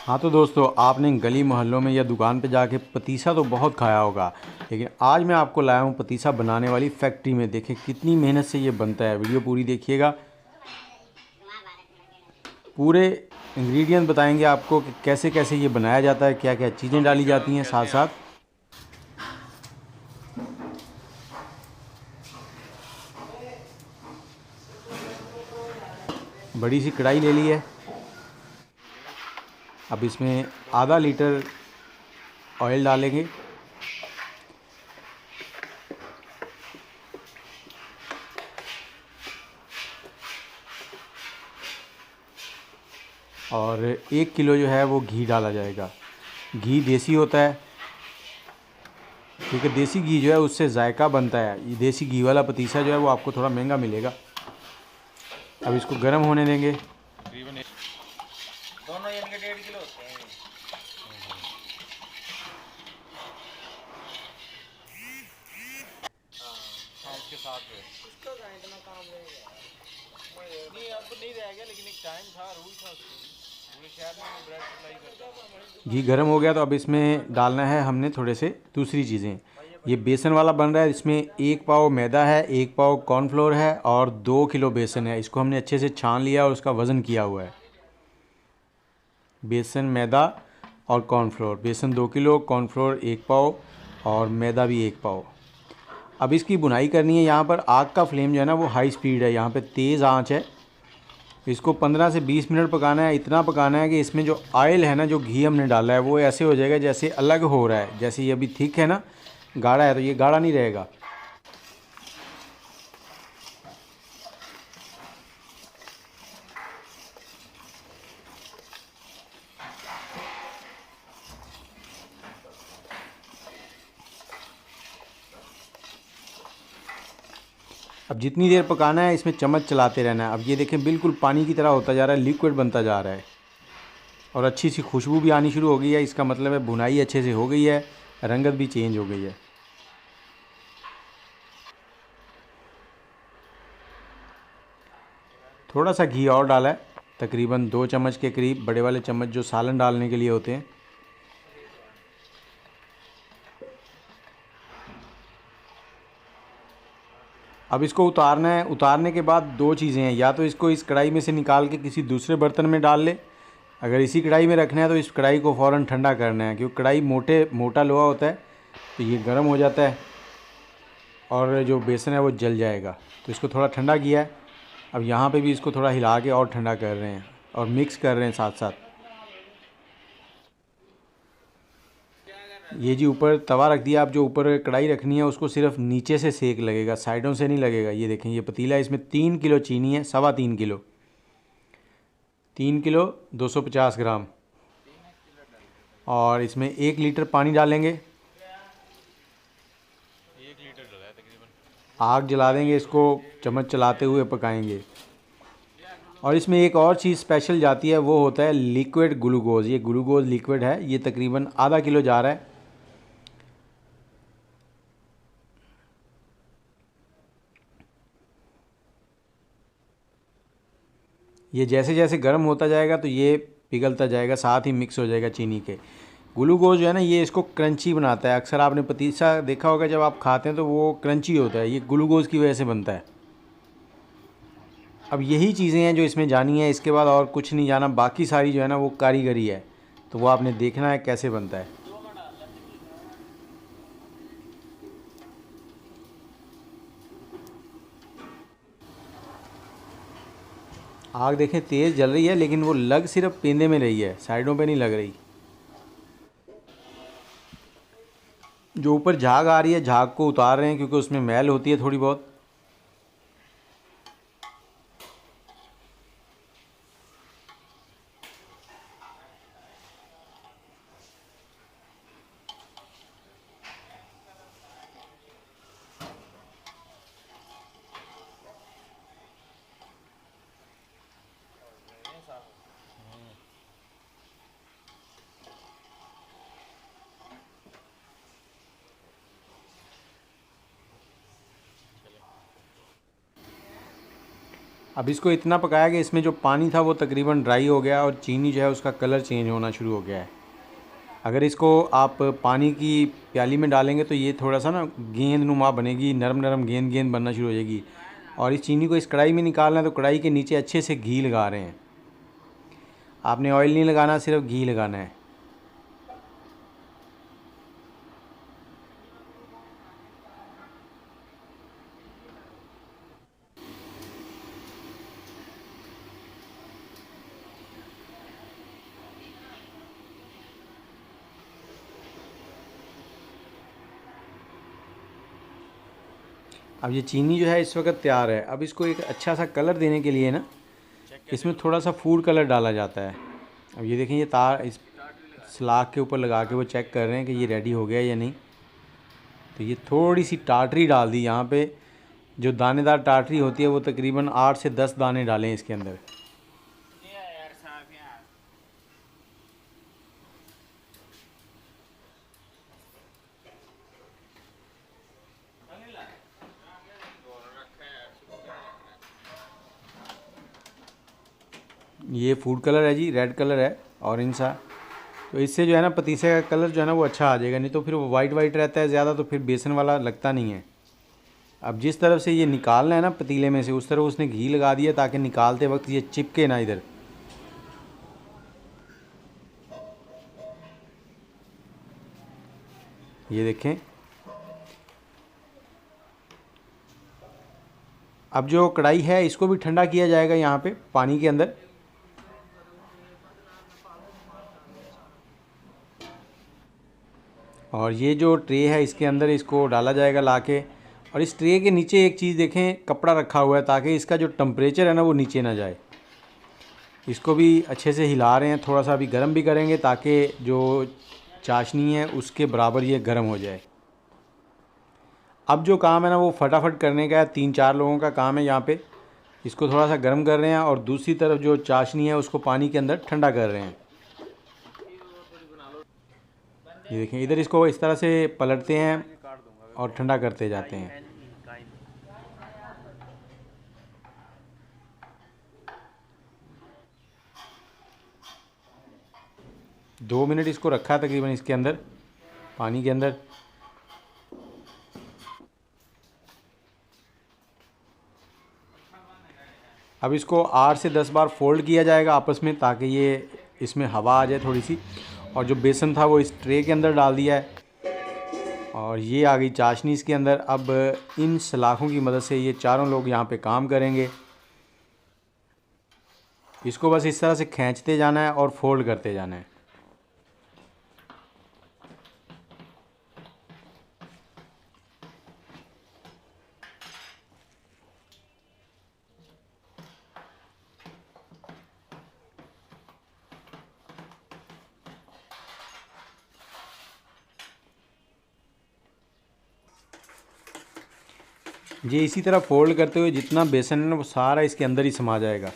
हाँ तो दोस्तों, आपने गली मोहल्लों में या दुकान पे जाके पतीसा तो बहुत खाया होगा, लेकिन आज मैं आपको लाया हूँ पतीसा बनाने वाली फैक्ट्री में। देखें कितनी मेहनत से ये बनता है। वीडियो पूरी देखिएगा, पूरे इंग्रेडिएंट बताएंगे आपको कि कैसे कैसे ये बनाया जाता है, क्या क्या चीज़ें डाली जाती हैं साथ साथ। बड़ी सी कढ़ाई ले ली है। अब इसमें आधा लीटर ऑयल डालेंगे। और 1 किलो जो है वो घी डाला जाएगा। घी देसी होता है, क्योंकि देसी घी जो है उससे जायका बनता है। ये देसी घी वाला पतीसा जो है वो आपको थोड़ा महंगा मिलेगा। अब इसको गर्म होने देंगे। तकरीबन दोनों इनके 1.5 किलो होते हैं। हाँ उसके साथ जो है उसका का इतना काम रहेगा नहीं, अब नहीं रह गया, लेकिन एक टाइम था, रूल था उसकी। पूरे शहर में ब्रेड सप्लाई करता था। घी गर्म हो गया तो अब इसमें डालना है हमने थोड़े से दूसरी चीज़ें। ये बेसन वाला बन रहा है। इसमें 1 पाव मैदा है, 1 पाव कॉर्नफ्लोर है और 2 किलो बेसन है। इसको हमने अच्छे से छान लिया और उसका वज़न किया हुआ है। बेसन, मैदा और कॉर्नफ्लोर। बेसन 2 किलो, कॉर्नफ्लोर 1 पाव और मैदा भी 1 पाव। अब इसकी बुनाई करनी है। यहाँ पर आग का फ्लेम जो है ना वो हाई स्पीड है, यहाँ पे तेज़ आंच है। इसको 15 से 20 मिनट पकाना है। इतना पकाना है कि इसमें जो ऑयल है ना, जो घी हमने डाला है, वो ऐसे हो जाएगा जैसे अलग हो रहा है। जैसे ये अभी थिक है ना, गाढ़ा है, तो ये गाढ़ा नहीं रहेगा। अब जितनी देर पकाना है इसमें चम्मच चलाते रहना है। अब ये देखें बिल्कुल पानी की तरह होता जा रहा है, लिक्विड बनता जा रहा है और अच्छी सी खुशबू भी आनी शुरू हो गई है। इसका मतलब है भुनाई अच्छे से हो गई है, रंगत भी चेंज हो गई है। थोड़ा सा घी और डाला है, तकरीबन 2 चम्मच के करीब, बड़े वाले चम्मच जो सालन डालने के लिए होते हैं। अब इसको उतारना है। उतारने के बाद दो चीज़ें हैं, या तो इसको इस कढ़ाई में से निकाल के किसी दूसरे बर्तन में डाल ले। अगर इसी कढ़ाई में रखना है तो इस कढ़ाई को फ़ौरन ठंडा करना है, क्योंकि कढ़ाई मोटा लोहा होता है, तो ये गर्म हो जाता है और जो बेसन है वो जल जाएगा। तो इसको थोड़ा ठंडा किया है। अब यहाँ पे भी इसको थोड़ा हिला के और ठंडा कर रहे हैं और मिक्स कर रहे हैं साथ साथ। ये जी ऊपर तवा रख दिया। अब जो ऊपर कढ़ाई रखनी है उसको सिर्फ नीचे से सेक लगेगा, साइडों से नहीं लगेगा। ये देखें, ये पतीला है, इसमें 3 किलो चीनी है, 3.25 किलो। 3 किलो 250 ग्राम। और इसमें 1 लीटर पानी डालेंगे। 1 लीटर डला है तकरीबन। आग जला देंगे, इसको चम्मच चलाते हुए पकाएंगे। और इसमें एक और चीज़ स्पेशल जाती है, वो होता है लिक्विड ग्लूकोज। ये ग्लूकोज लिक्विड है, ये तकरीबन आधा किलो जा रहा है। ये जैसे जैसे गर्म होता जाएगा तो ये पिघलता जाएगा, साथ ही मिक्स हो जाएगा चीनी के। ग्लूकोज जो है ना, ये इसको क्रंची बनाता है। अक्सर आपने पतीसा देखा होगा, जब आप खाते हैं तो वो क्रंची होता है, ये ग्लूकोज की वजह से बनता है। अब यही चीज़ें हैं जो इसमें जानी है, इसके बाद और कुछ नहीं जाना। बाकी सारी जो है ना वो कारीगरी है, तो वो आपने देखना है कैसे बनता है। आग देखें तेज़ जल रही है, लेकिन वो लग सिर्फ पेंदे में रही है, साइडों पे नहीं लग रही। जो ऊपर झाग आ रही है, झाग को उतार रहे हैं, क्योंकि उसमें मैल होती है थोड़ी बहुत। अब इसको इतना पकाया कि इसमें जो पानी था वो तकरीबन ड्राई हो गया और चीनी जो है उसका कलर चेंज होना शुरू हो गया है। अगर इसको आप पानी की प्याली में डालेंगे तो ये थोड़ा सा ना गेंद नुमा बनेगी, नरम नरम गेंद गेंद बनना शुरू हो जाएगी। और इस चीनी को इस कढ़ाई में निकालना है तो कढ़ाई के नीचे अच्छे से घी लगा रहे हैं। आपने ऑयल नहीं लगाना, सिर्फ घी लगाना है। अब ये चीनी जो है इस वक्त तैयार है। अब इसको एक अच्छा सा कलर देने के लिए ना इसमें थोड़ा सा फूड कलर डाला जाता है। अब ये देखें, ये तार इस सलाख के ऊपर लगा के वो चेक कर रहे हैं कि ये रेडी हो गया या नहीं। तो ये थोड़ी सी टाटरी डाल दी यहाँ पे। जो दानेदार टाटरी होती है वो तकरीबन 8 से 10 दाने डालें इसके अंदर। ये फूड कलर है जी, रेड कलर है, ऑरेंज सा। तो इससे जो है ना पतीसे का कलर जो है ना वो अच्छा आ जाएगा, नहीं तो फिर वो वाइट वाइट रहता है ज़्यादा, तो फिर बेसन वाला लगता नहीं है। अब जिस तरफ से ये निकालना है ना पतीले में से, उस तरफ उसने घी लगा दिया ताकि निकालते वक्त ये चिपके ना इधर। ये देखें। अब जो कढ़ाई है इसको भी ठंडा किया जाएगा यहाँ पे पानी के अंदर। और ये जो ट्रे है इसके अंदर इसको डाला जाएगा लाके। और इस ट्रे के नीचे एक चीज़ देखें, कपड़ा रखा हुआ है ताकि इसका जो टेम्परेचर है ना वो नीचे ना जाए। इसको भी अच्छे से हिला रहे हैं, थोड़ा सा अभी गर्म भी करेंगे ताकि जो चाशनी है उसके बराबर ये गर्म हो जाए। अब जो काम है ना वो फटाफट करने का है, 3-4 लोगों का काम है यहाँ पे। इसको थोड़ा सा गर्म कर रहे हैं और दूसरी तरफ जो चाशनी है उसको पानी के अंदर ठंडा कर रहे हैं। ये देखें, इधर इसको इस तरह से पलटते हैं और ठंडा करते जाते हैं। 2 मिनट इसको रखा तकरीबन इसके अंदर, पानी के अंदर। अब इसको 8 से 10 बार फोल्ड किया जाएगा आपस में ताकि ये इसमें हवा आ जाए थोड़ी सी। और जो बेसन था वो इस ट्रे के अंदर डाल दिया है और ये आ गई चाशनी इसके अंदर। अब इन सलाखों की मदद से ये चारों लोग यहाँ पे काम करेंगे। इसको बस इस तरह से खींचते जाना है और फोल्ड करते जाना है। ये इसी तरह फोल्ड करते हुए जितना बेसन है ना वो सारा इसके अंदर ही समा जाएगा।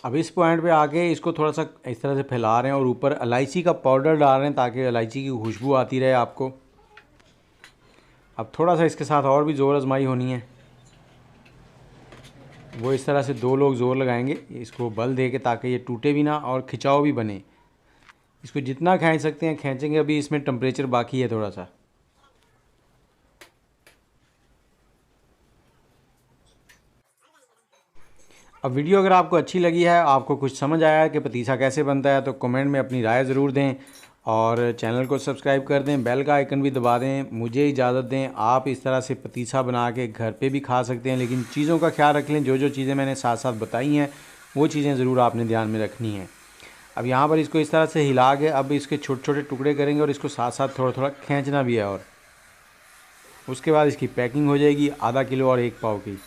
अब इस पॉइंट पे आके इसको थोड़ा सा इस तरह से फैला रहे हैं और ऊपर इलायची का पाउडर डाल रहे हैं ताकि इलायची की खुशबू आती रहे आपको। अब थोड़ा सा इसके साथ और भी ज़ोर आजमाई होनी है, वो इस तरह से 2 लोग ज़ोर लगाएंगे इसको बल दे के ताकि ये टूटे भी ना और खिंचाव भी बने। इसको जितना खींच सकते हैं खींचेंगे। अभी इसमें टेम्परेचर बाकी है थोड़ा सा। अब वीडियो अगर आपको अच्छी लगी है, आपको कुछ समझ आया है कि पतीसा कैसे बनता है, तो कमेंट में अपनी राय ज़रूर दें और चैनल को सब्सक्राइब कर दें, बेल का आइकन भी दबा दें। मुझे इजाज़त दें। आप इस तरह से पतीसा बना के घर पे भी खा सकते हैं, लेकिन चीज़ों का ख्याल रख लें। जो चीज़ें मैंने साथ साथ बताई हैं वो चीज़ें ज़रूर आपने ध्यान में रखनी है। अब यहाँ पर इसको इस तरह से हिला के अब इसके छोटे छोटे टुकड़े करेंगे और इसको साथ साथ थोड़ा थोड़ा खींचना भी है। और उसके बाद इसकी पैकिंग हो जाएगी आधा किलो और 1 पाव की।